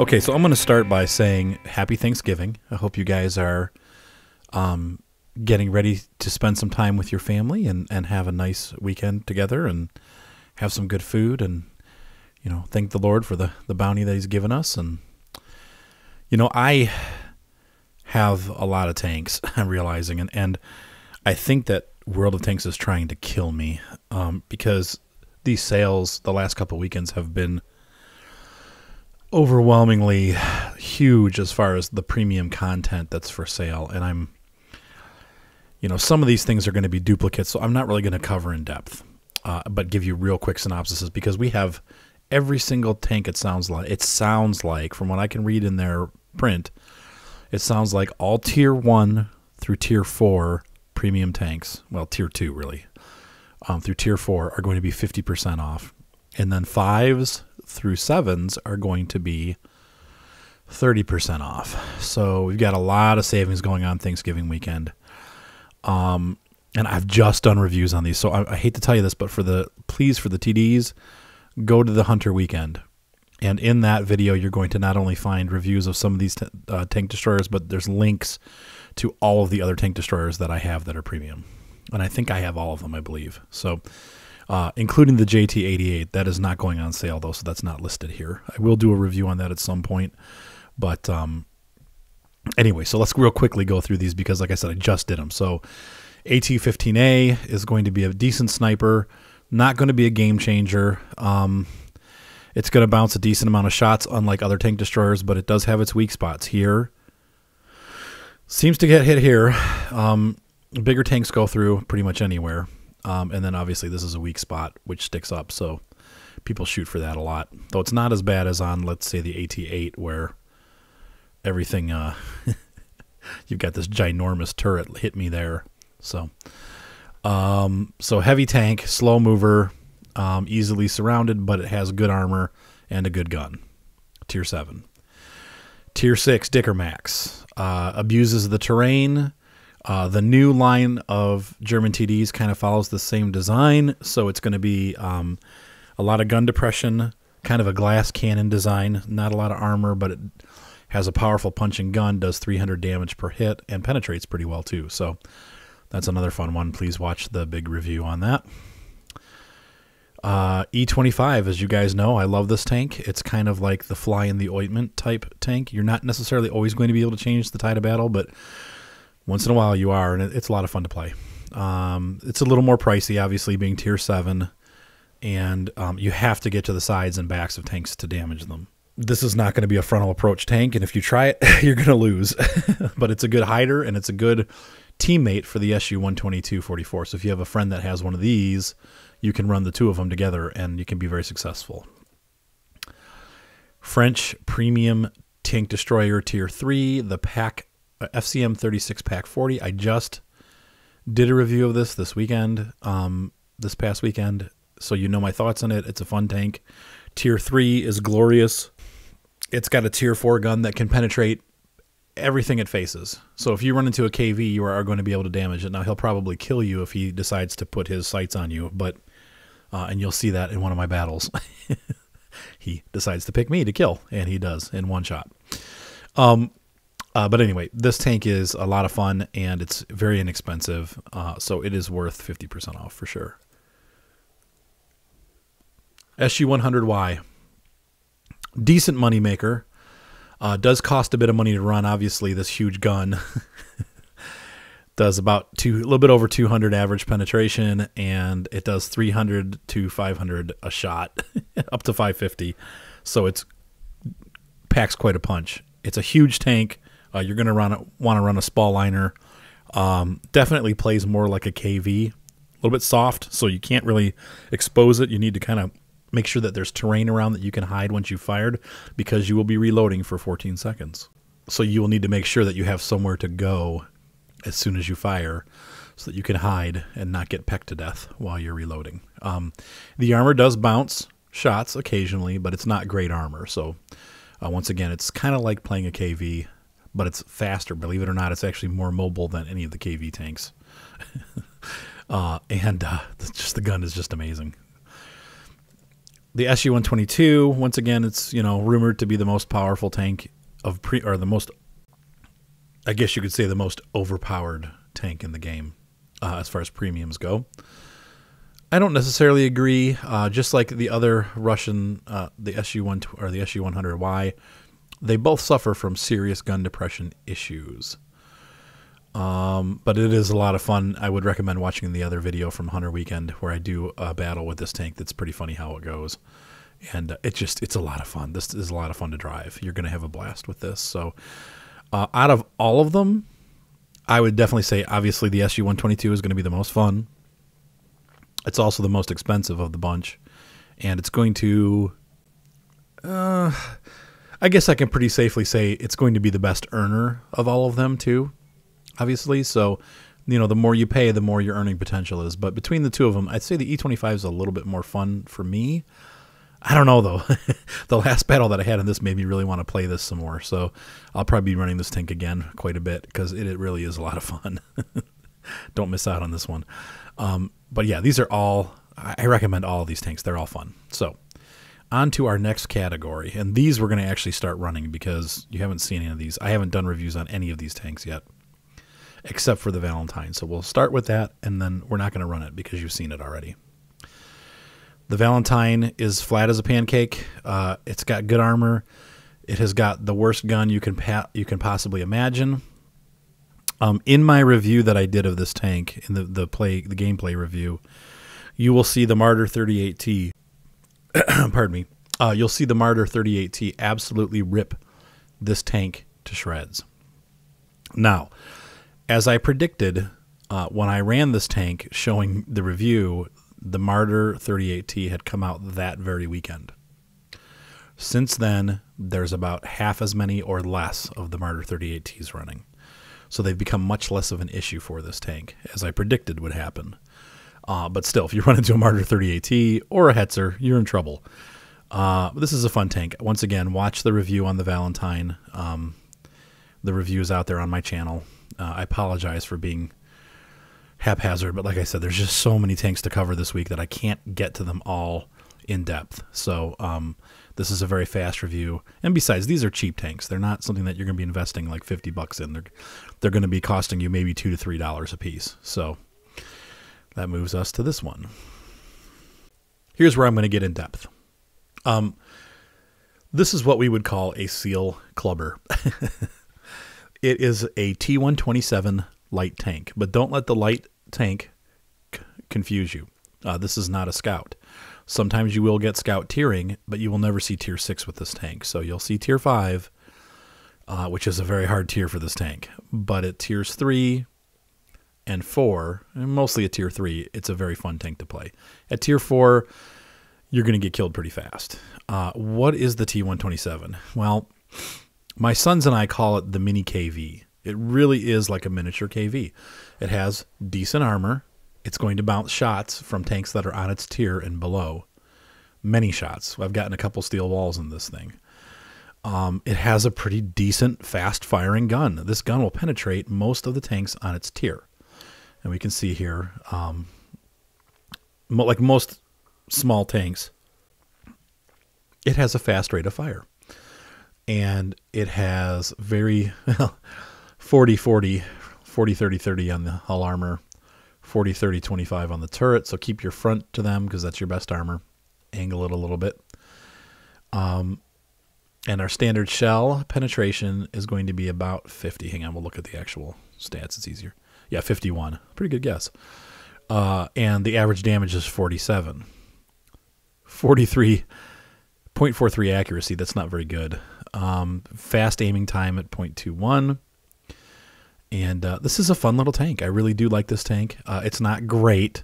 Okay, so I'm going to start by saying Happy Thanksgiving. I hope you guys are getting ready to spend some time with your family and have a nice weekend together and have some good food and, you know, thank the Lord for the bounty that he's given us. And, you know, I have a lot of tanks, I'm realizing, and I think that World of Tanks is trying to kill me because these sales the last couple of weekends have been overwhelmingly huge as far as the premium content that's for sale. And some of these things are going to be duplicates, so I'm not really going to cover in depth, but give you real quick synopsises because we have every single tank. It sounds like from what I can read in their print, it sounds like all tier 1 through tier 4 premium tanks, well, tier 2 really, through tier 4 are going to be 50% off. And then 5s through 7s are going to be 30% off. So we've got a lot of savings going on Thanksgiving weekend. And I've just done reviews on these. So I hate to tell you this, but for the TDs, go to the Hunter weekend. And in that video, you're going to not only find reviews of some of these tank destroyers, but there's links to all of the other tank destroyers that I have that are premium. And I think I have all of them, I believe. So including the JT88. That is not going on sale, though, so that's not listed here. I will do a review on that at some point. But anyway, so let's real quickly go through these because, like I said, I just did them. So AT-15A is going to be a decent sniper, not going to be a game changer. It's going to bounce a decent amount of shots, unlike other tank destroyers, but it does have its weak spots here. Seems to get hit here. Bigger tanks go through pretty much anywhere. And then obviously this is a weak spot, which sticks up. So people shoot for that a lot. Though it's not as bad as on, let's say, the AT-8, where everything, you've got this ginormous turret hit me there. So, so heavy tank, slow mover, easily surrounded, but it has good armor and a good gun. Tier 7. Tier 6, Dicker Max. Abuses the terrain. The new line of German TDs kind of follows the same design, so it's going to be a lot of gun depression, kind of a glass cannon design, not a lot of armor, but it has a powerful punching gun, does 300 damage per hit, and penetrates pretty well too. So that's another fun one. Please watch the big review on that. E25, as you guys know, I love this tank. It's kind of like the fly in the ointment type tank. You're not necessarily always going to be able to change the tide of battle, but once in a while you are, and it's a lot of fun to play. It's a little more pricey, obviously, being tier 7, and you have to get to the sides and backs of tanks to damage them. This is not going to be a frontal approach tank, and if you try it, you're going to lose. But it's a good hider, and it's a good teammate for the SU-122-44. So if you have a friend that has one of these, you can run the two of them together, and you can be very successful. French Premium Tank Destroyer Tier 3, the FCM 36 Pack 40. I just did a review of this weekend, this past weekend, so you know my thoughts on it. It's a fun tank. Tier 3 is glorious. It's got a Tier 4 gun that can penetrate everything it faces. So if you run into a KV, you are going to be able to damage it. Now, he'll probably kill you if he decides to put his sights on you, but and you'll see that in one of my battles. He decides to pick me to kill, and he does in one shot. But anyway, this tank is a lot of fun, and it's very inexpensive, so it is worth 50% off for sure. SU-100Y. Decent money maker. Does cost a bit of money to run, obviously. This huge gun does about a little bit over 200 average penetration, and it does 300 to 500 a shot, up to 550. So it packs quite a punch. It's a huge tank. You're going to want to run a spall liner. Definitely plays more like a KV. A little bit soft, so you can't really expose it. You need to kind of make sure that there's terrain around that you can hide once you've fired, because you will be reloading for 14 seconds. So you will need to make sure that you have somewhere to go as soon as you fire so that you can hide and not get pecked to death while you're reloading. The armor does bounce shots occasionally, but it's not great armor. So once again, it's kind of like playing a KV, but it's faster. Believe it or not, it's actually more mobile than any of the KV tanks. Just the gun is just amazing. The SU-122, once again, it's, you know, rumored to be the most powerful tank of or the most, I guess you could say, the most overpowered tank in the game as far as premiums go. I don't necessarily agree. Just like the other Russian, the SU-1 or the SU-100Y, they both suffer from serious gun depression issues. But it is a lot of fun. I would recommend watching the other video from Hunter Weekend where I do a battle with this tank. That's pretty funny how it goes. And it's a lot of fun. This is a lot of fun to drive. You're going to have a blast with this. So out of all of them, I would definitely say, obviously, the SU-122 is going to be the most fun. It's also the most expensive of the bunch. And it's going to, I guess I can pretty safely say it's going to be the best earner of all of them, too, obviously. So, you know, the more you pay, the more your earning potential is. But between the two of them, I'd say the E25 is a little bit more fun for me. I don't know, though. The last battle that I had in this made me really want to play this some more. So I'll probably be running this tank again quite a bit because it really is a lot of fun. Don't miss out on this one. But yeah, these are all, I recommend all of these tanks. They're all fun. So on to our next category. And these we're going to actually start running because you haven't seen any of these. I haven't done reviews on any of these tanks yet, except for the Valentine. So we'll start with that, and then we're not going to run it because you've seen it already. The Valentine is flat as a pancake. It's got good armor. It has got the worst gun you can possibly imagine. In my review that I did of this tank, in the gameplay review, you will see the Martyr 38T. Pardon me. You'll see the Martyr 38T absolutely rip this tank to shreds. Now, as I predicted, when I ran this tank showing the review, the Martyr 38T had come out that very weekend. Since then, there's about half as many or less of the Martyr 38Ts running. So they've become much less of an issue for this tank, as I predicted would happen. But still, if you run into a Martyr 38T or a Hetzer, you're in trouble. This is a fun tank. Once again, watch the review on the Valentine. The review is out there on my channel. I apologize for being haphazard, but like I said, there's just so many tanks to cover this week that I can't get to them all in depth. So this is a very fast review. And besides, these are cheap tanks. They're not something that you're going to be investing like $50 in. They're going to be costing you maybe $2 to $3 a piece. So that moves us to this one. Here's where I'm going to get in depth. This is what we would call a seal clubber. It is a T127 light tank, but don't let the light tank confuse you. This is not a scout. Sometimes you will get scout tiering, but you will never see tier 6 with this tank. So you'll see tier 5, which is a very hard tier for this tank. But at tiers 3 and 4, and mostly at tier 3, it's a very fun tank to play. At tier 4, you're going to get killed pretty fast. What is the T127? Well, my sons and I call it the mini KV. It really is like a miniature KV. It has decent armor. It's going to bounce shots from tanks that are on its tier and below. Many shots. I've gotten a couple steel walls in this thing. It has a pretty decent fast-firing gun. This gun will penetrate most of the tanks on its tier. And we can see here, like most small tanks, it has a fast rate of fire. And it has very 40-40, 40-30-30 on the hull armor, 40-30-25 on the turret. So keep your front to them because that's your best armor. Angle it a little bit. And our standard shell penetration is going to be about 50. Hang on, we'll look at the actual stats. It's easier. Yeah, 51. Pretty good guess. And the average damage is 47. 0.43 accuracy. That's not very good. Fast aiming time at 0.21. And this is a fun little tank. I really do like this tank. It's not great.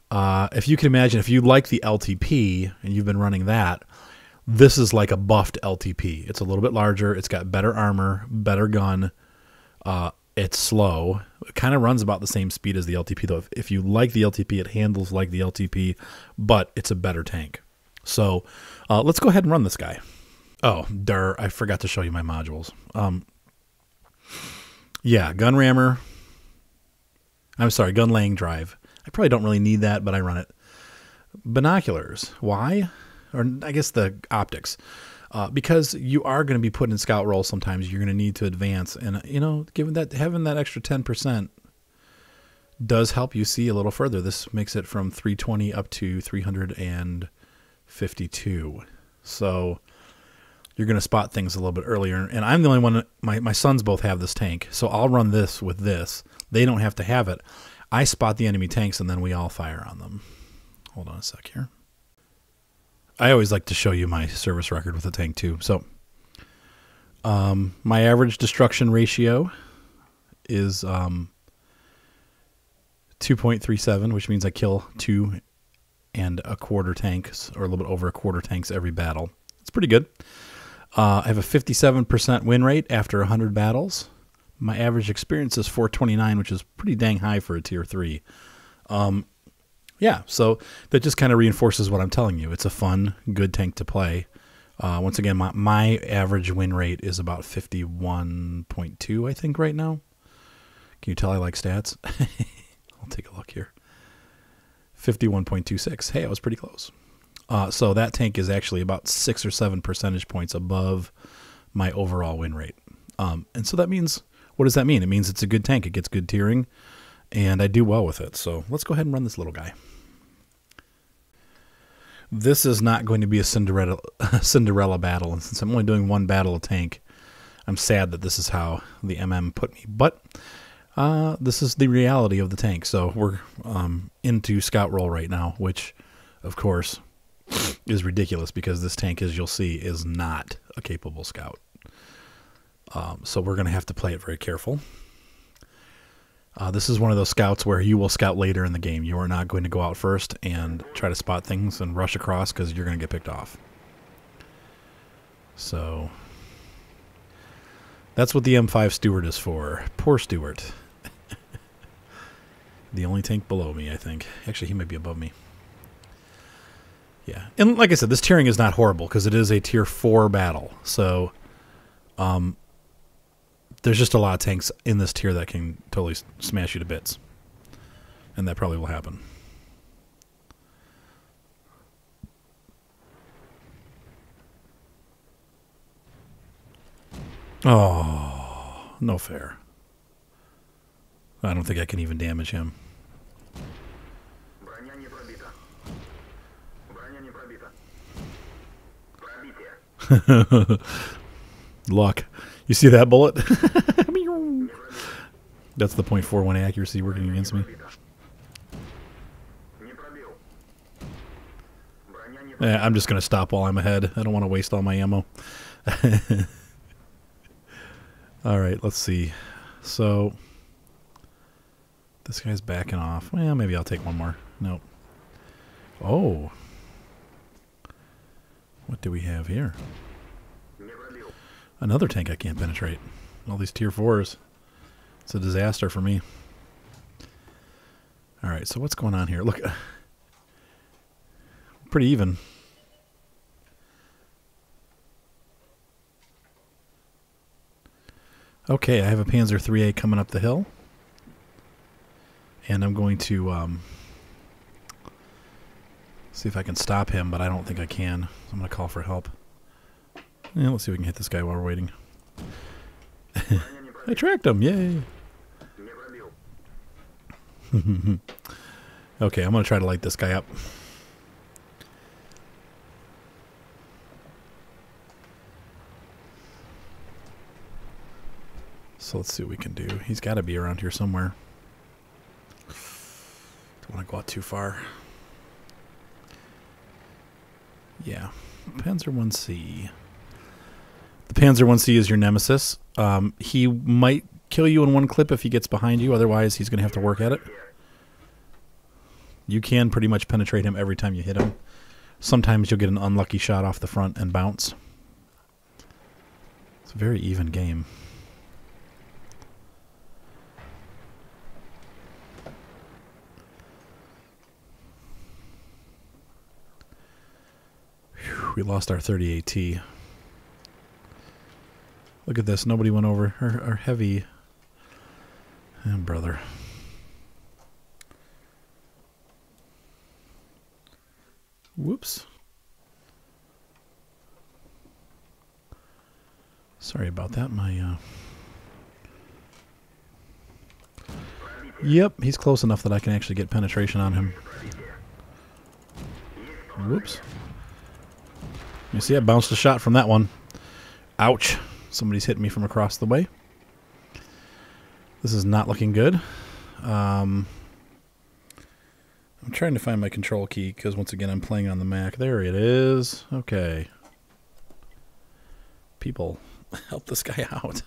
If you can imagine, if you like the LTP and you've been running that, this is like a buffed LTP. It's a little bit larger. It's got better armor, better gun. It's slow. It kind of runs about the same speed as the LTP, though. If you like the LTP, it handles like the LTP, but it's a better tank. So let's go ahead and run this guy. Oh, I forgot to show you my modules. Yeah, gun rammer. I'm sorry, gun laying drive. I probably don't really need that, but I run it. Binoculars. Why? or I guess the optics. Because you are going to be put in scout roles sometimes, you're going to need to advance. And, you know, given that having that extra 10% does help you see a little further. This makes it from 320 up to 352. So you're going to spot things a little bit earlier. And I'm the only one, my sons both have this tank. So I'll run this with this. They don't have to have it. I spot the enemy tanks and then we all fire on them. Hold on a sec here. I always like to show you my service record with the tank too. So my average destruction ratio is 2.37, which means I kill 2 1/4 tanks, or a little bit over 1/4 tanks every battle. It's pretty good. I have a 57% win rate after 100 battles. My average experience is 429, which is pretty dang high for a tier 3. Yeah, so that just kind of reinforces what I'm telling you. It's a fun, good tank to play. Once again, my average win rate is about 51.2, I think, right now. Can you tell I like stats? I'll take a look here. 51.26. Hey, I was pretty close. So that tank is actually about 6 or 7 percentage points above my overall win rate. And so that means, what does that mean? It means it's a good tank. It gets good tiering, and I do well with it. So let's go ahead and run this little guy. This is not going to be a Cinderella battle, and since I'm only doing one battle a tank, I'm sad that this is how the MM put me. But this is the reality of the tank. So we're into scout role right now, which, of course, is ridiculous because this tank, as you'll see, is not a capable scout. So we're going to have to play it very careful. This is one of those scouts where you will scout later in the game. You are not going to go out first and try to spot things and rush across because you're going to get picked off. So that's what the M5 Stewart is for. Poor Stewart. The only tank below me, I think. Actually, he might be above me. Yeah. And like I said, this tiering is not horrible because it is a tier 4 battle. So there's just a lot of tanks in this tier that can totally smash you to bits. And that probably will happen. Oh, no fair. I don't think I can even damage him. Luck. You see that bullet? That's the .41 accuracy working against me. Yeah, I'm just going to stop while I'm ahead. I don't want to waste all my ammo. All right, let's see. So this guy's backing off. Well, maybe I'll take one more. Nope. Oh. What do we have here? Another tank I can't penetrate. All these tier 4s. It's a disaster for me. All right, so what's going on here? Look, pretty even. Okay, I have a Panzer 3A coming up the hill. And I'm going to see if I can stop him, but I don't think I can. So I'm going to call for help. Yeah, let's see if we can hit this guy while we're waiting. I tracked him, yay! Okay, I'm going to try to light this guy up. So let's see what we can do. He's got to be around here somewhere. Don't want to go out too far. Yeah, Panzer 1C. The Panzer 1C is your nemesis. He might kill you in one clip if he gets behind you. Otherwise, he's going to have to work at it. You can pretty much penetrate him every time you hit him. Sometimes you'll get an unlucky shot off the front and bounce. It's a very even game. Whew, we lost our 30 AT. Look at this. Nobody went over. Our heavy. Oh, brother. Whoops. Sorry about that. Yep, he's close enough that I can actually get penetration on him. Whoops. You see, I bounced a shot from that one. Ouch. Somebody's hitting me from across the way. This is not looking good. I'm trying to find my control key because, once again, I'm playing on the Mac. There it is. Okay. People, help this guy out.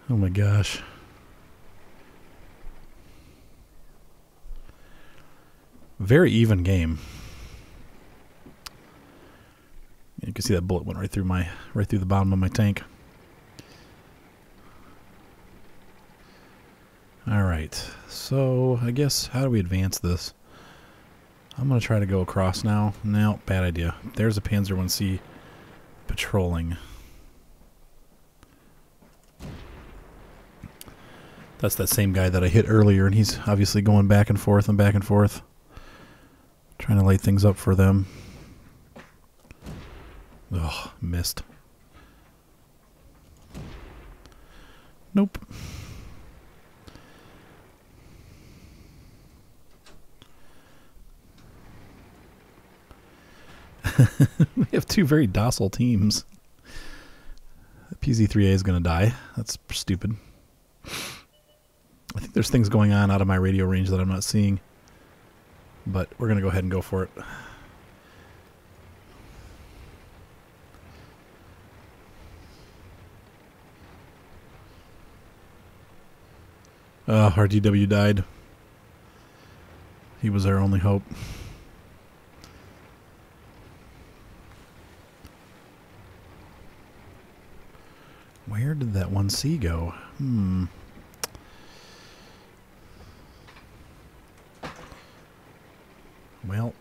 Oh my gosh. Very even game. You can see that bullet went right through the bottom of my tank. All right. So I guess, how do we advance this? I'm gonna try to go across now. No, bad idea. There's a Panzer 1C patrolling. That's that same guy that I hit earlier, and he's obviously going back and forth and back and forth, trying to light things up for them. Oh, missed. Nope. We have two very docile teams. PZ3A is going to die. That's stupid. I think there's things going on out of my radio range that I'm not seeing. But we're going to go ahead and go for it. RDW died. He was our only hope. Where did that 1C go? Well,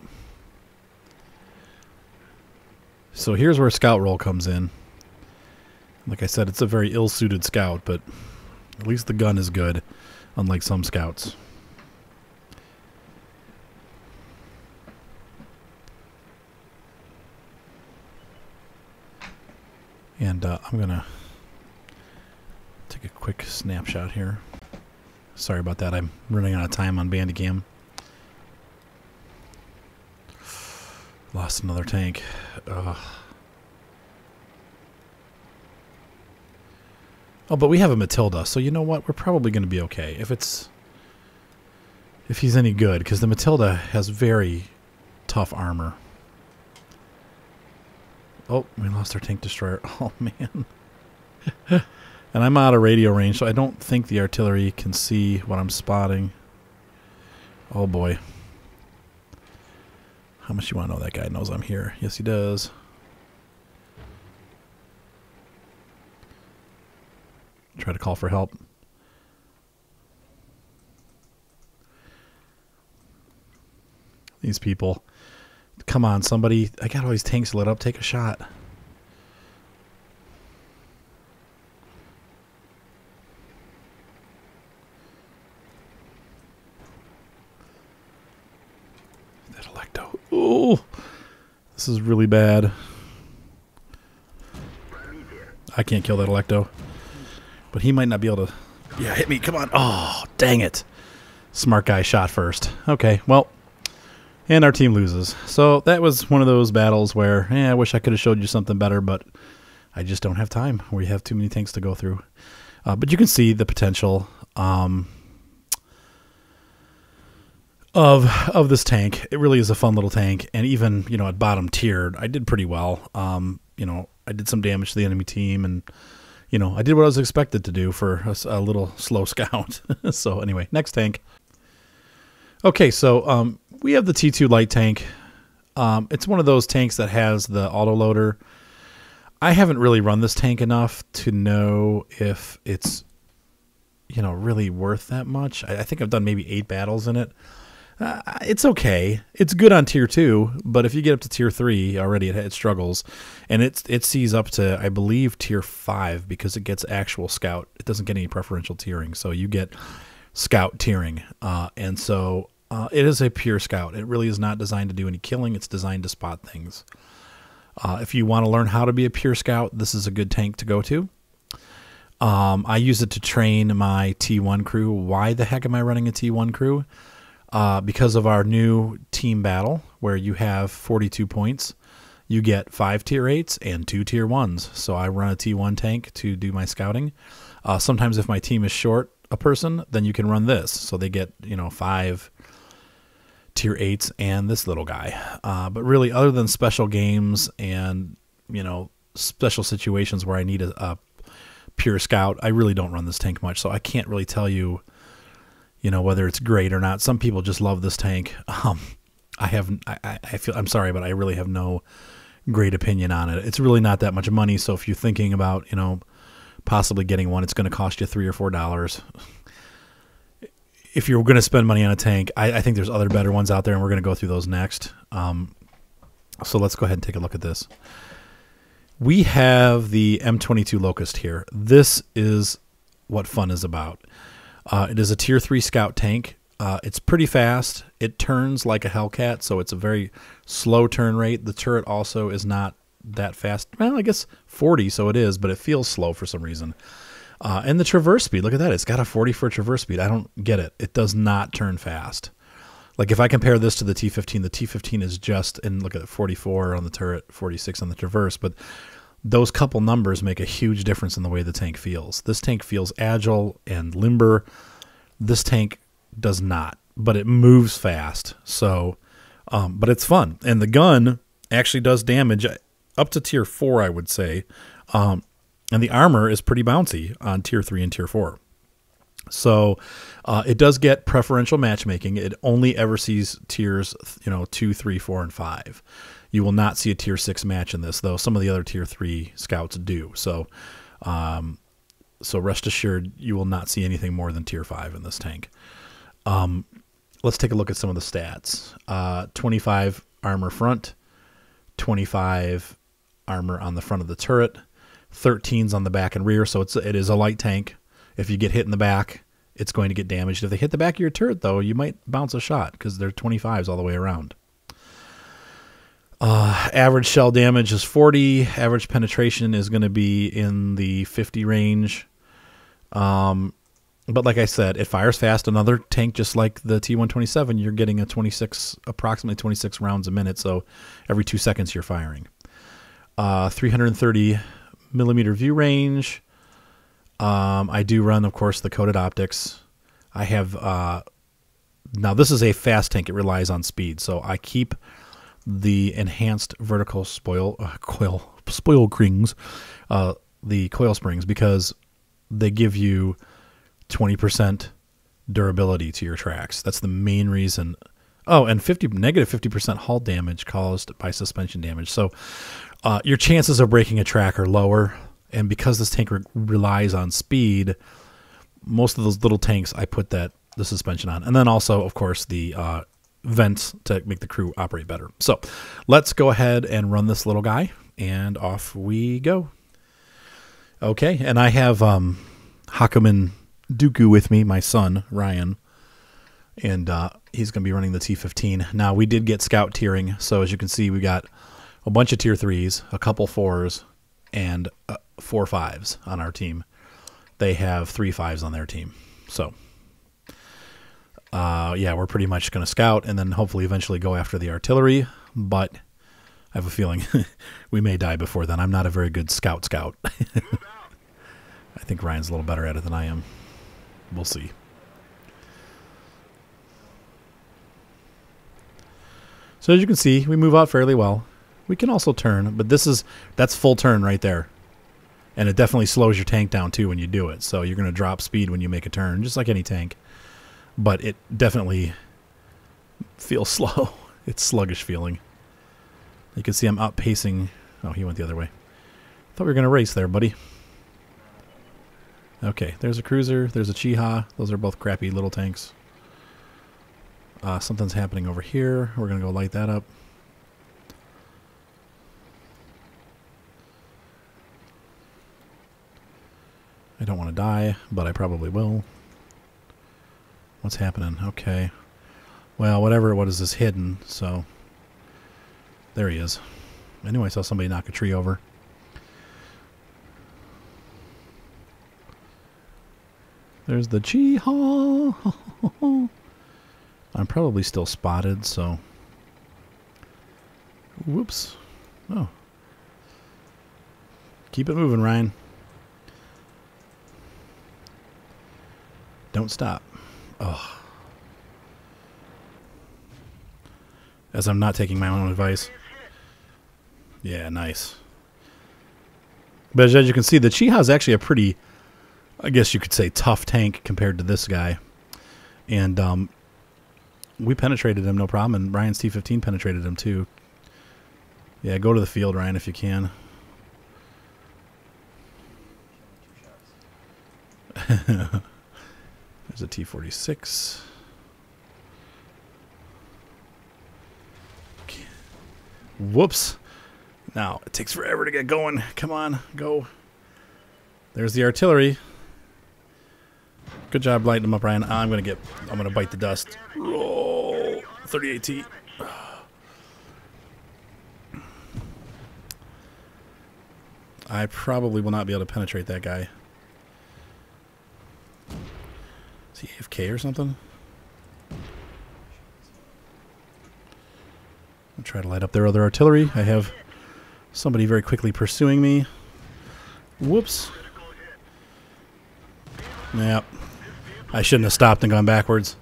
so here's where scout roll comes in. Like I said, it's a very ill-suited scout, but at least the gun is good, unlike some scouts. And I'm going to take a quick snapshot here. Sorry about that. I'm running out of time on Bandicam. Lost another tank. Oh, but we have a Matilda, so you know what? We're probably going to be okay if he's any good, because the Matilda has very tough armor. Oh, we lost our tank destroyer. Oh, man. And I'm out of radio range, so I don't think the artillery can see what I'm spotting. Oh, boy. How much you want to know that guy knows I'm here? Yes, he does. Try to call for help. These people. Come on, somebody. I got all these tanks lit up. Take a shot. That Electo. Oh, this is really bad. I can't kill that Electo. But he might not be able to... Yeah, hit me. Come on. Oh, dang it. Smart guy shot first. Okay, well... And our team loses. So that was one of those battles where, I wish I could have showed you something better, but I just don't have time. We have too many tanks to go through. But you can see the potential of this tank. It really is a fun little tank. And even, at bottom tiered, I did pretty well. I did some damage to the enemy team, and, I did what I was expected to do for a little slow scout. So anyway, next tank. Okay, so we have the T2 light tank. It's one of those tanks that has the autoloader. I haven't really run this tank enough to know if it's, really worth that much. I think I've done maybe 8 battles in it. It's okay. It's good on tier 2, but if you get up to tier 3 already, it struggles. And it sees up to, I believe, tier 5 because it gets actual scout. It doesn't get any preferential tiering, so you get scout tiering. And so... it is a pure scout. It really is not designed to do any killing. It's designed to spot things. If you want to learn how to be a pure scout, this is a good tank to go to. I use it to train my T1 crew. Why the heck am I running a T1 crew? Because of our new team battle, where you have 42 points. You get 5 tier 8s and 2 tier 1s. So I run a T1 tank to do my scouting. Sometimes if my team is short a person, then you can run this. So they get, 5 tier 8s and this little guy. But really, other than special games and, special situations where I need a pure scout, I really don't run this tank much. So I can't really tell you, whether it's great or not. Some people just love this tank. I'm sorry, but I really have no great opinion on it. It's really not that much money. So if you're thinking about, possibly getting one, it's going to cost you $3 or $4. If you're going to spend money on a tank, I think there's other better ones out there, and we're going to go through those next. So let's go ahead and take a look at this. We have the M22 Locust here. This is what fun is about. It is a tier 3 scout tank. It's pretty fast. It turns like a Hellcat, so it's a very slow turn rate. The turret also is not that fast. Well, I guess 40, so it is, but it feels slow for some reason. And the traverse speed, look at that. It's got a 40 for traverse speed. I don't get it. It does not turn fast. Like if I compare this to the T15 is just, and look at it, 44 on the turret, 46 on the traverse, but those couple numbers make a huge difference in the way the tank feels. This tank feels agile and limber. This tank does not, but it moves fast. So, but it's fun. And the gun actually does damage up to tier 4, I would say. And the armor is pretty bouncy on tier 3 and tier 4. So it does get preferential matchmaking. It only ever sees tiers, 2, 3, 4, and 5. You will not see a tier 6 match in this, though some of the other tier 3 scouts do. So, so rest assured, you will not see anything more than tier 5 in this tank. Let's take a look at some of the stats. 25 armor front, 25 armor on the front of the turret, 13s on the back and rear. So it is a light tank. If you get hit in the back, it's going to get damaged. If they hit the back of your turret, though, you might bounce a shot because they're 25s all the way around. Average shell damage is 40. Average penetration is going to be in the 50 range. But like I said, it fires fast. Another tank just like the T127, you're getting approximately 26 rounds a minute. So every 2 seconds you're firing. 330 millimeter view range. I do run, of course, the coated optics. I have, now this is a fast tank. It relies on speed. So I keep the enhanced vertical spoil rings, the coil springs, because they give you 20% durability to your tracks. That's the main reason. Oh, and negative 50% hull damage caused by suspension damage. So your chances of breaking a track are lower. And because this tank relies on speed, most of those little tanks, I put the suspension on. And then also, of course, the vents to make the crew operate better. So let's go ahead and run this little guy, and off we go. Okay, and I have Hakumen Dooku with me, my son, Ryan, and he's going to be running the T15. Now, we did get scout tiering, so as you can see, we got a bunch of tier 3s, a couple 4s, and 4 5s on our team. They have 3 5s on their team. So, yeah, we're pretty much going to scout and then hopefully eventually go after the artillery, but I have a feeling we may die before then. I'm not a very good scout. I think Ryan's a little better at it than I am. We'll see. So as you can see, we move out fairly well. We can also turn, but that's full turn right there. And it definitely slows your tank down too when you do it. So you're going to drop speed when you make a turn, just like any tank. But it definitely feels slow. It's sluggish feeling. You can see I'm outpacing. Oh, he went the other way. Thought we were going to race there, buddy. Okay, there's a cruiser. There's a Chiha. Those are both crappy little tanks. Something's happening over here. We're going to go light that up. I don't want to die, but I probably will. What's happening? Okay. Well, whatever it was is hidden, so there he is. Anyway, I saw somebody knock a tree over. There's the Chi-Ha. I'm probably still spotted, so... Whoops. Oh. Keep it moving, Ryan. Don't stop. Oh. As I'm not taking my own advice. Yeah, nice. But as you can see, the Chi-Ha is actually a pretty, I guess you could say, tough tank compared to this guy. And we penetrated him, no problem. And Ryan's T-15 penetrated him, too. Yeah, go to the field, Ryan, if you can. There's a T-46. Okay. Whoops. Now, it takes forever to get going. Come on, go. There's the artillery. Good job lighting them up, Ryan. I'm gonna bite the dust. Roll 38T. I probably will not be able to penetrate that guy. Is he AFK or something? I'll try to light up their other artillery. I have somebody very quickly pursuing me. Whoops. Yep. I shouldn't have stopped and gone backwards.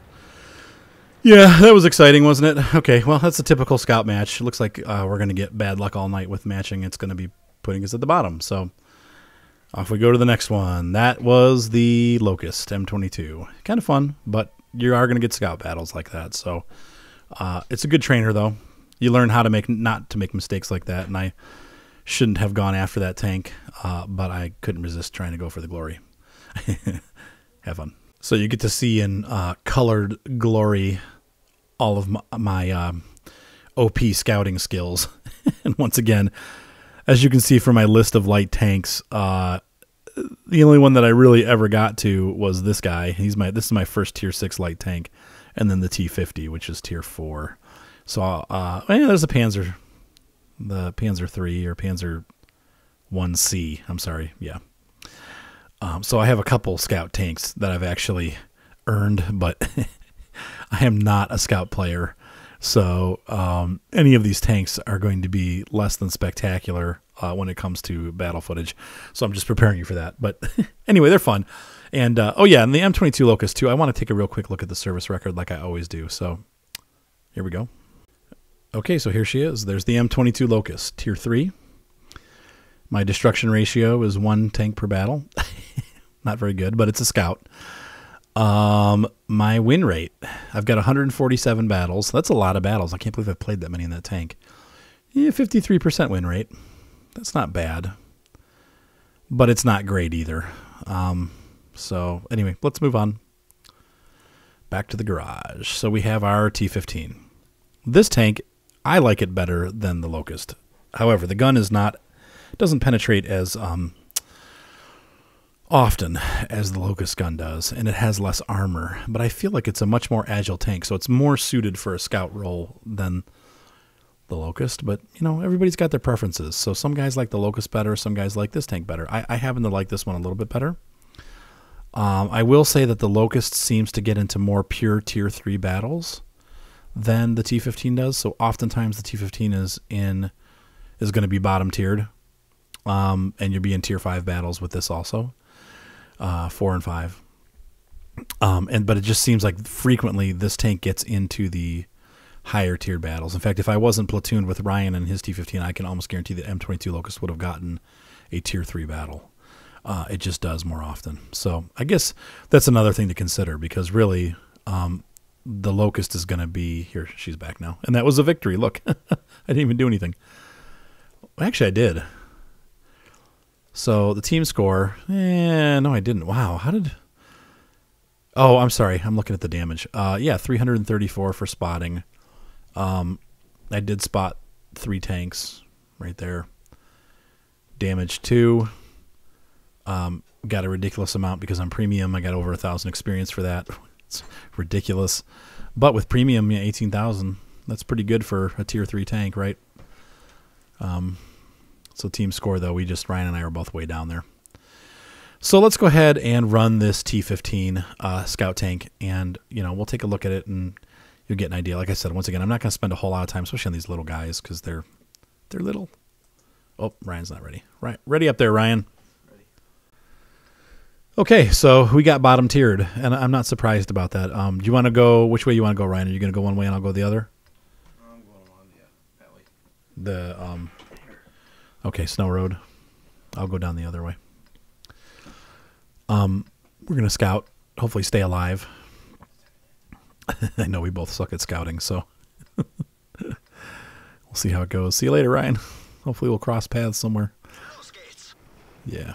Yeah, that was exciting, wasn't it? Okay, well, that's a typical scout match. It looks like we're going to get bad luck all night with matching. It's going to be putting us at the bottom. So off we go to the next one. That was the Locust M22. Kind of fun, but you are going to get scout battles like that. So it's a good trainer, though. You learn how to not to make mistakes like that, and I shouldn't have gone after that tank, but I couldn't resist trying to go for the glory. Have fun. So you get to see in colored glory all of my OP scouting skills. And once again, as you can see from my list of light tanks, the only one that I really ever got to was this guy. This is my first tier 6 light tank, and then the T50, which is tier 4. So yeah, there's the Panzer 3 or Panzer 1C. I'm sorry, yeah. So I have a couple scout tanks that I've actually earned, but I am not a scout player. So any of these tanks are going to be less than spectacular when it comes to battle footage. So I'm just preparing you for that. But anyway, they're fun. And oh yeah, and the M22 Locust too. I want to take a real quick look at the service record like I always do. So here we go. Okay, so here she is. There's the M22 Locust, tier 3. My destruction ratio is 1 tank per battle. Not very good, but it's a scout. My win rate, I've got 147 battles. That's a lot of battles. I can't believe I've played that many in that tank. Yeah, 53% win rate. That's not bad, but it's not great either. So anyway, let's move on. Back to the garage. So we have our T-15. This tank, I like it better than the Locust. However, the gun doesn't penetrate as often as the Locust gun does, and it has less armor, but I feel like it's a much more agile tank, so it's more suited for a scout role than the Locust. But you know, everybody's got their preferences, so some guys like the Locust better, some guys like this tank better. I happen to like this one a little bit better. I will say that the Locust seems to get into more pure tier 3 battles than the T-15 does, so oftentimes the T-15 is going to be bottom tiered, and you'll be in tier 5 battles with this also. 4 and 5. But it just seems like frequently this tank gets into the higher tiered battles. In fact, if I wasn't platooned with Ryan and his T-15, I can almost guarantee that M22 Locust would have gotten a tier 3 battle. It just does more often. So I guess that's another thing to consider, because really the Locust is going to be here. She's back now, and that was a victory. Look, I didn't even do anything. Actually, I did. So the team score, no, I didn't. Wow, how did... Oh, I'm sorry. I'm looking at the damage. Yeah, 334 for spotting. I did spot 3 tanks right there. Damage 2. Got a ridiculous amount because I'm premium. I got over 1,000 experience for that. It's ridiculous. But with premium, yeah, 18,000. That's pretty good for a tier 3 tank, right? So team score, though, Ryan and I are both way down there. So let's go ahead and run this T-15 scout tank, and we'll take a look at it, and you'll get an idea. Like I said, once again, I'm not going to spend a whole lot of time, especially on these little guys, because they're little. Oh, Ryan's not ready. Right, ready up there, Ryan. Ready. Okay, so we got bottom tiered, and I'm not surprised about that. Do you want to go? Which way you want to go, Ryan? Are you going to go one way and I'll go the other? I'm going on that way. Okay, snow road. I'll go down the other way. We're going to scout, hopefully stay alive. I know we both suck at scouting, so we'll see how it goes. See you later, Ryan. Hopefully we'll cross paths somewhere. Yeah.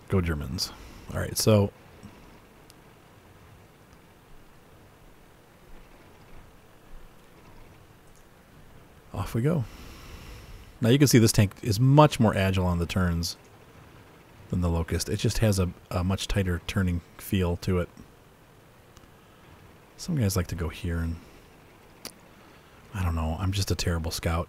Go Germans. All right, so off we go. Now you can see this tank is much more agile on the turns than the Locust. It just has a much tighter turning feel to it. Some guys like to go here, and I don't know. I'm just a terrible scout.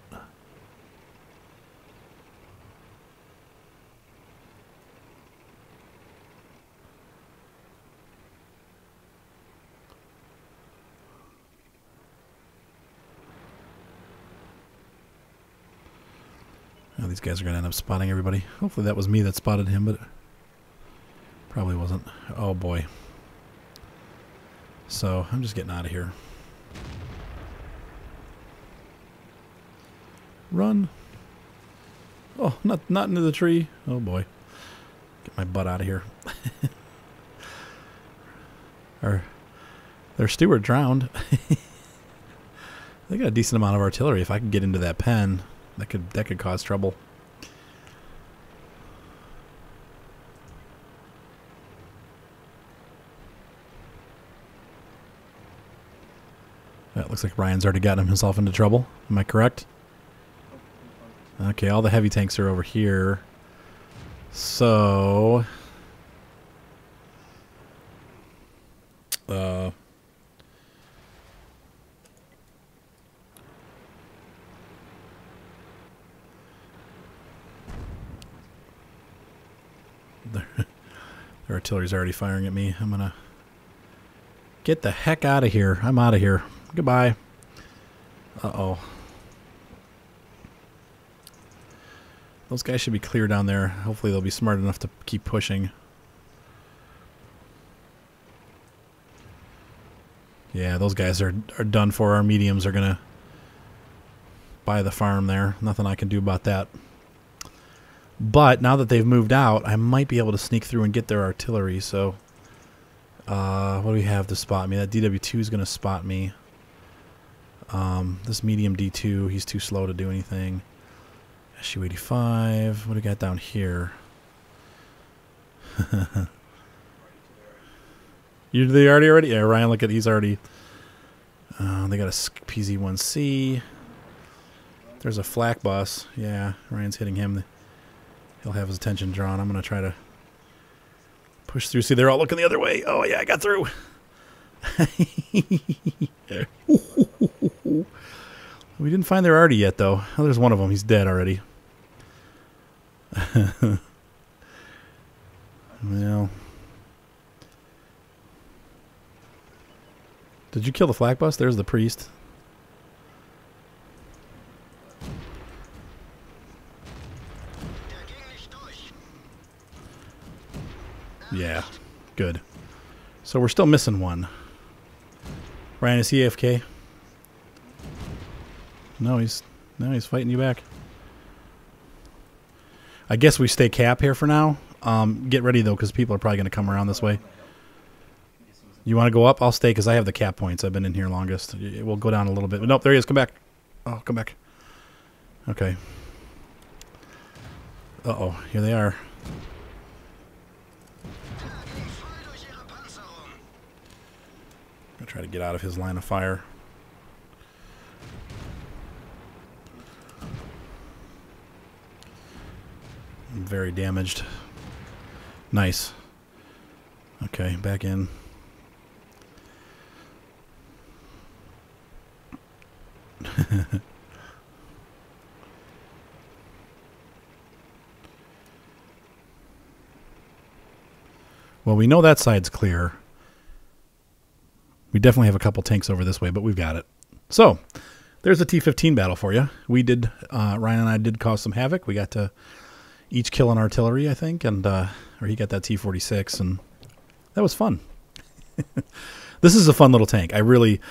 Oh, these guys are going to end up spotting everybody. Hopefully that was me that spotted him, but probably wasn't. Oh, boy. So I'm just getting out of here. Run. Oh, not into the tree. Oh, boy. Get my butt out of here. Their steward drowned. They got a decent amount of artillery. If I could get into that pen, that could cause trouble. That looks like Ryan's already gotten himself into trouble. Am I correct? Okay, all the heavy tanks are over here. So their artillery's already firing at me. I'm gonna get the heck out of here. I'm out of here. Goodbye. Uh-oh. Those guys should be clear down there. Hopefully they'll be smart enough to keep pushing. Yeah, those guys are done for. Our mediums are going to buy the farm there. Nothing I can do about that. But now that they've moved out, I might be able to sneak through and get their artillery. So, what do we have to spot me? That DW2 is going to spot me. This medium D2, he's too slow to do anything. SU-85, what do we got down here? They already? Yeah, Ryan, look at, he's already... they got a PZ-1C. There's a flak bus. Yeah, Ryan's hitting him. He'll have his attention drawn. I'm going to try to push through. See, they're all looking the other way. Oh, yeah, I got through. We didn't find their arty yet, though. Oh, there's one of them. He's dead already. Well... Did you kill the flak bus? There's the priest. Yeah, good. So we're still missing one. Ryan, is he AFK? No, he's fighting you back. I guess we stay cap here for now. Get ready though, because people are probably going to come around this way. You want to go up? I'll stay because I have the cap points. I've been in here longest. We'll go down a little bit. Nope, there he is. Come back. Oh, come back. Okay. Uh-oh. Here they are. I'm going to try to get out of his line of fire. I'm very damaged. Nice. Okay, back in. Well, we know that side's clear. We definitely have a couple tanks over this way, but we've got it. So, there's a T-15 battle for you. We did, Ryan and I did cause some havoc. We got to each kill an artillery, I think, and or he got that T-46, and that was fun. This is a fun little tank. I really,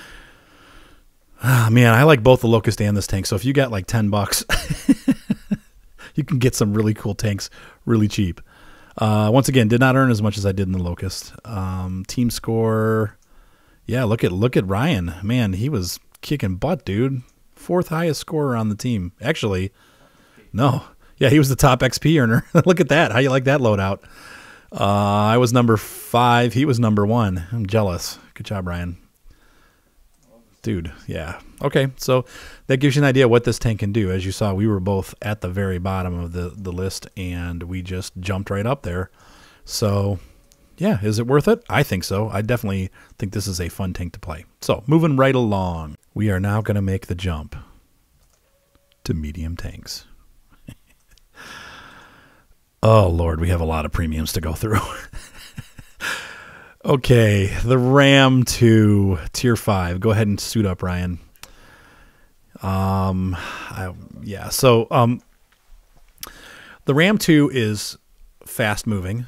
man, I like both the Locust and this tank. So if you got like $10, you can get some really cool tanks really cheap. Once again, did not earn as much as I did in the Locust. Team score, yeah, look at Ryan. Man, he was kicking butt, dude. 4th highest scorer on the team. Actually, no. Yeah, he was the top XP earner. Look at that. How you like that loadout? I was number 5. He was number 1. I'm jealous. Good job, Ryan. Dude, yeah. Okay, so that gives you an idea what this tank can do. As you saw, we were both at the very bottom of the list, and we just jumped right up there. So, yeah, is it worth it? I think so. I definitely think this is a fun tank to play. So, moving right along. We are now going to make the jump to medium tanks. Oh, Lord, we have a lot of premiums to go through. Okay, the Ram 2, Tier 5. Go ahead and suit up, Ryan. Yeah, so the Ram 2 is fast-moving.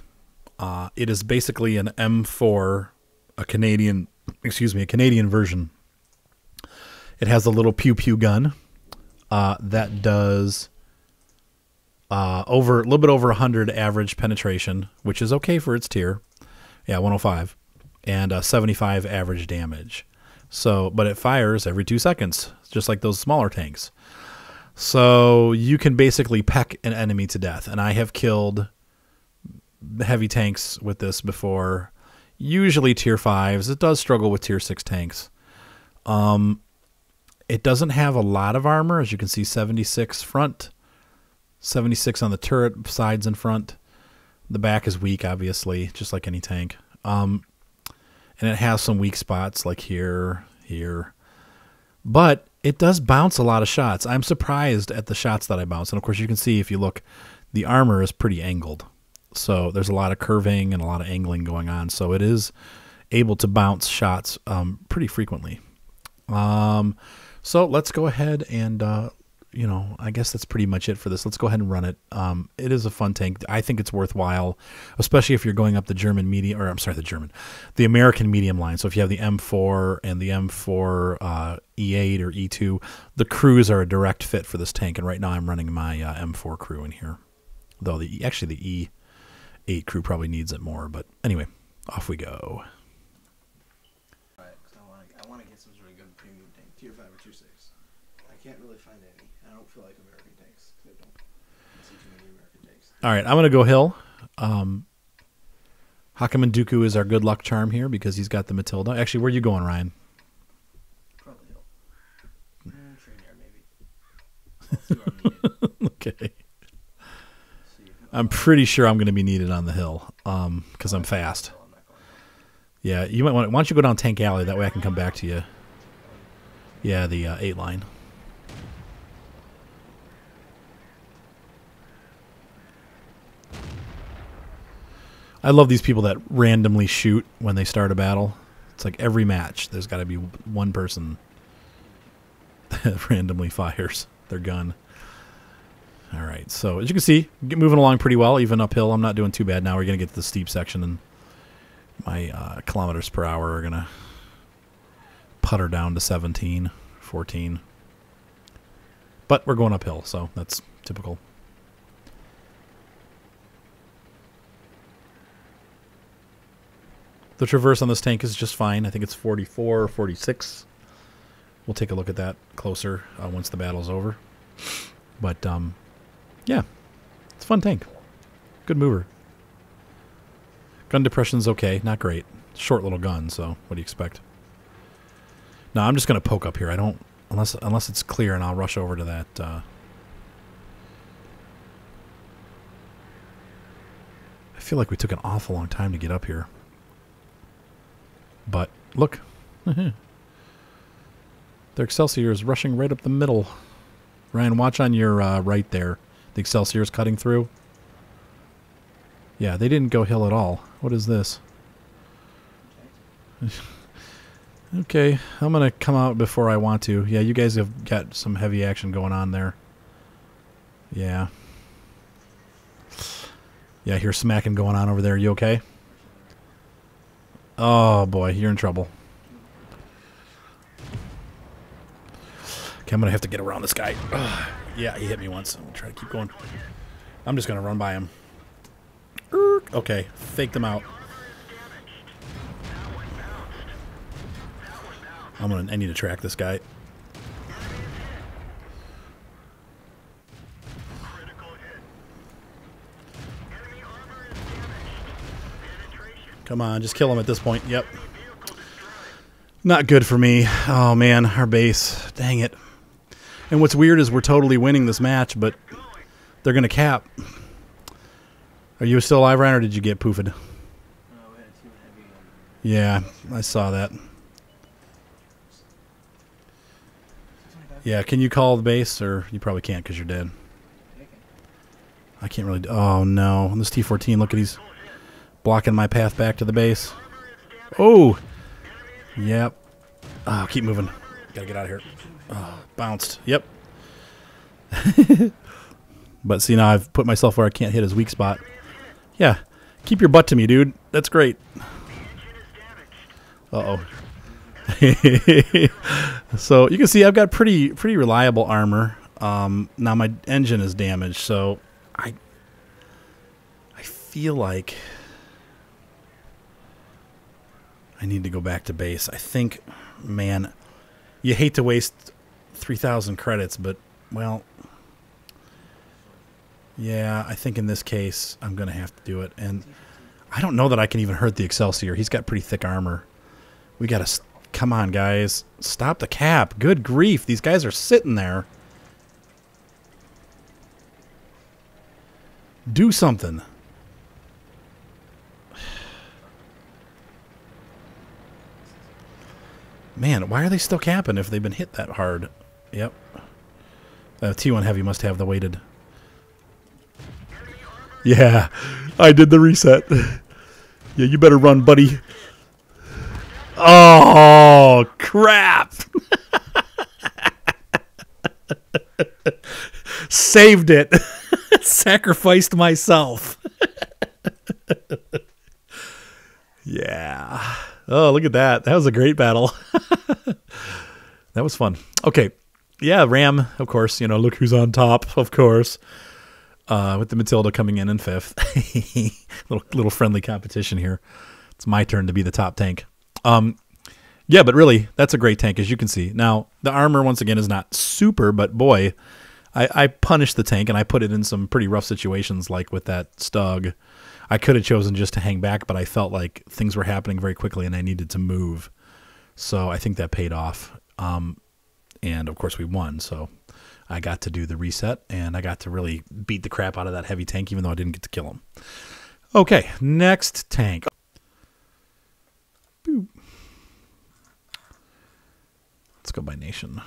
It is basically an M4, a Canadian version. It has a little pew-pew gun that does a little bit over 100 average penetration, which is okay for its tier. Yeah, 105, and 75 average damage. So, but it fires every 2 seconds, just like those smaller tanks. So you can basically peck an enemy to death. And I have killed heavy tanks with this before. Usually tier 5s. It does struggle with tier 6 tanks. It doesn't have a lot of armor, as you can see, 76 front, 76 on the turret sides and front. The back is weak, obviously, just like any tank. And it has some weak spots like here. But it does bounce a lot of shots. I'm surprised at the shots that I bounce. And, of course, you can see if you look, the armor is pretty angled. So there's a lot of curving and a lot of angling going on. So it is able to bounce shots pretty frequently. So let's go ahead and you know, I guess that's pretty much it for this. Let's go ahead and run it. It is a fun tank. I think it's worthwhile, especially if you're going up the German medium, or I'm sorry, the American medium line. So if you have the M4 and the M4 E8 or E2, the crews are a direct fit for this tank. And right now I'm running my M4 crew in here, though actually the E8 crew probably needs it more. But anyway, off we go. I want to get some sort of good premium tank, tier 5 or tier 6. I can't really find any. I don't feel like American tanks. I don't see too many American tanks. All right, I'm going to go hill. Hakeem Dooku is our good luck charm here because he's got the Matilda. Actually, where are you going, Ryan? Probably hill. Train yard, maybe. Okay. I'm pretty sure I'm going to be needed on the hill because I'm fast. Yeah, you might want. Why don't you go down Tank Alley? That way I can come back to you. Yeah, the 8 line. I love these people that randomly shoot when they start a battle. It's like every match, there's got to be one person that randomly fires their gun. All right, so as you can see, moving along pretty well, even uphill. I'm not doing too bad now. We're going to get to the steep section, and my kilometers per hour are going to putter down to 17, 14. But we're going uphill, so that's typical. The traverse on this tank is just fine. I think it's 44 or 46. We'll take a look at that closer once the battle's over. But, yeah, it's a fun tank. Good mover. Gun depression's okay. Not great. Short little gun, so what do you expect? No, I'm just going to poke up here. I don't, unless it's clear, and I'll rush over to that. I feel like we took an awful long time to get up here. But, look. Their Excelsior is rushing right up the middle. Ryan, watch on your right there. The Excelsior is cutting through. Yeah, they didn't go hill at all. What is this? Okay, I'm going to come out before I want to. Yeah, you guys have got some heavy action going on there. Yeah. Yeah, I hear smacking going on over there. You okay? Oh, boy, you're in trouble. Okay, I'm going to have to get around this guy. Ugh. Yeah, he hit me once. I'm going to try to keep going. I'm just going to run by him. Okay, faked him out. I need to track this guy. Come on, just kill him at this point. Yep. Not good for me. Oh, man, our base. Dang it. And what's weird is we're totally winning this match, but they're going to cap. Are you still alive, Ryan, or did you get poofed? We had a 2 heavy. Yeah, I saw that. Yeah, can you call the base, or you probably can't because you're dead. I can't really. Oh no, this T-14. Look at he's blocking my path back to the base. Oh, yep. Oh, keep moving. Gotta get out of here. Oh, bounced. Yep. But see, now I've put myself where I can't hit his weak spot. Yeah, keep your butt to me, dude. That's great. Uh-oh. So you can see I've got pretty reliable armor. Now my engine is damaged, so I feel like I need to go back to base. I think, man, you hate to waste 3,000 credits, but well, yeah, I think in this case I'm gonna have to do it. And I don't know that I can even hurt the Excelsior. He's got pretty thick armor. We gotta. Come on, guys. Stop the cap. Good grief. These guys are sitting there. Do something. Man, why are they still capping if they've been hit that hard? Yep. T1 Heavy must have the weighted. Yeah, I did the reset. Yeah, you better run, buddy. Oh, crap. Saved it. Sacrificed myself. Yeah. Oh, look at that. That was a great battle. That was fun. Okay. Yeah, Ram, of course. You know, look who's on top, of course. With the Matilda coming in 5th. little friendly competition here. It's my turn to be the top tank. Yeah, but really, that's a great tank, as you can see. Now, the armor, once again, is not super, but boy, I punished the tank, and I put it in some pretty rough situations, like with that Stug. I could have chosen just to hang back, but I felt like things were happening very quickly, and I needed to move. So I think that paid off. And, of course, we won, so I got to do the reset, and I got to really beat the crap out of that heavy tank, even though I didn't get to kill him. Okay, next tank. Boop. Let's go by nation.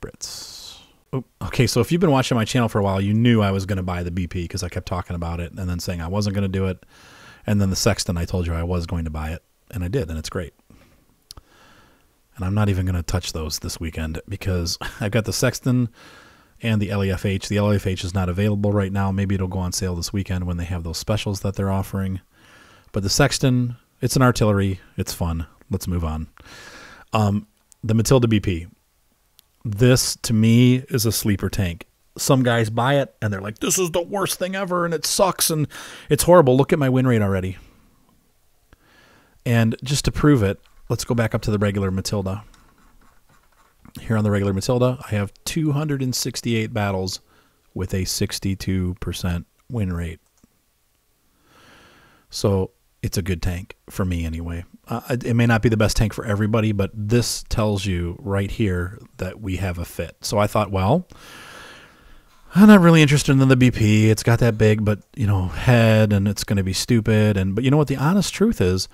Brits. Oh, okay, so if you've been watching my channel for a while, you knew I was going to buy the BP because I kept talking about it and then saying I wasn't going to do it. And then the Sexton, I told you I was going to buy it, and I did, and it's great. And I'm not even going to touch those this weekend because I've got the Sexton and the LEFH. The LEFH is not available right now. Maybe it'll go on sale this weekend when they have those specials that they're offering. But the Sexton, it's an artillery. It's fun. Let's move on. The Matilda BP. This, to me, is a sleeper tank. Some guys buy it, and they're like, this is the worst thing ever, and it sucks, and it's horrible. Look at my win rate already. And just to prove it, let's go back up to the regular Matilda. Here on the regular Matilda, I have 268 battles with a 62% win rate. So it's a good tank for me anyway. It may not be the best tank for everybody, but this tells you right here that we have a fit. So I thought, well, I'm not really interested in the BP. It's got that big, but you know, head, and it's going to be stupid. But you know what? The honest truth is,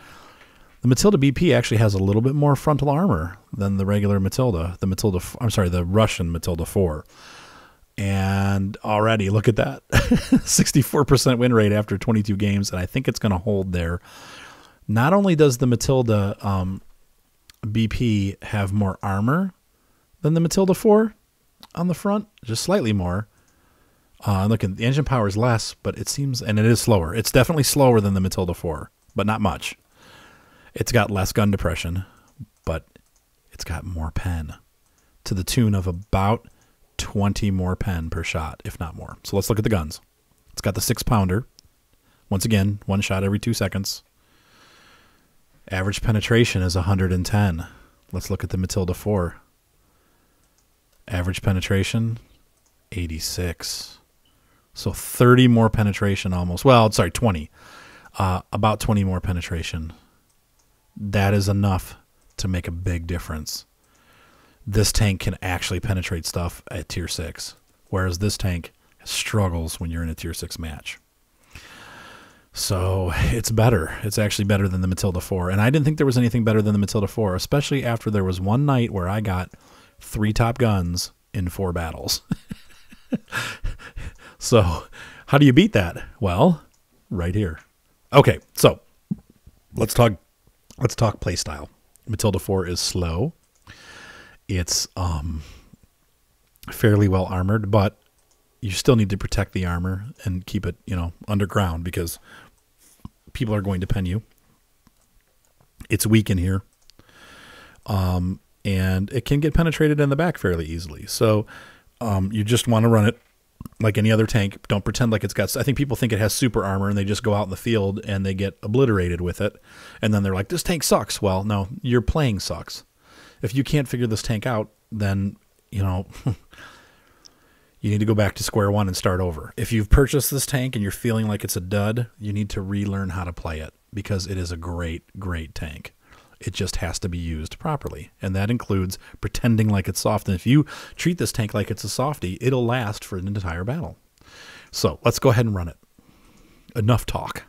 the Matilda BP actually has a little bit more frontal armor than the regular Matilda. The Russian Matilda 4. And already, look at that. 64% win rate after 22 games, and I think it's going to hold there. Not only does the Matilda BP have more armor than the Matilda 4 on the front, just slightly more. Look, the engine power is less, but it seems, and it is slower. It's definitely slower than the Matilda 4, but not much. It's got less gun depression, but it's got more pen to the tune of about 20 more pen per shot, if not more. So let's look at the guns. It's got the 6-pounder. Once again, one shot every 2 seconds. Average penetration is 110. Let's look at the Matilda 4. Average penetration, 86. So 30 more penetration almost. Well, sorry, 20. About 20 more penetration. That is enough to make a big difference. This tank can actually penetrate stuff at Tier 6, whereas this tank struggles when you're in a Tier 6 match. So it's better. It's actually better than the Matilda 4. And I didn't think there was anything better than the Matilda 4, especially after there was one night where I got 3 top guns in 4 battles. So how do you beat that? Well, right here. Okay, so let's talk play style. Matilda 4 is slow. It's fairly well armored, but you still need to protect the armor and keep it, underground, because people are going to pen you. It's weak in here. And it can get penetrated in the back fairly easily. So you just want to run it like any other tank. Don't pretend like it's got... I think people think it has super armor, and they just go out in the field and they get obliterated with it. And then they're like, this tank sucks. Well, no, your playing sucks. If you can't figure this tank out, then, you need to go back to square one and start over. If you've purchased this tank and you're feeling like it's a dud, you need to relearn how to play it, because it is a great, great tank. It just has to be used properly, and that includes pretending like it's soft. And if you treat this tank like it's a softie, it'll last for an entire battle. So let's go ahead and run it. Enough talk.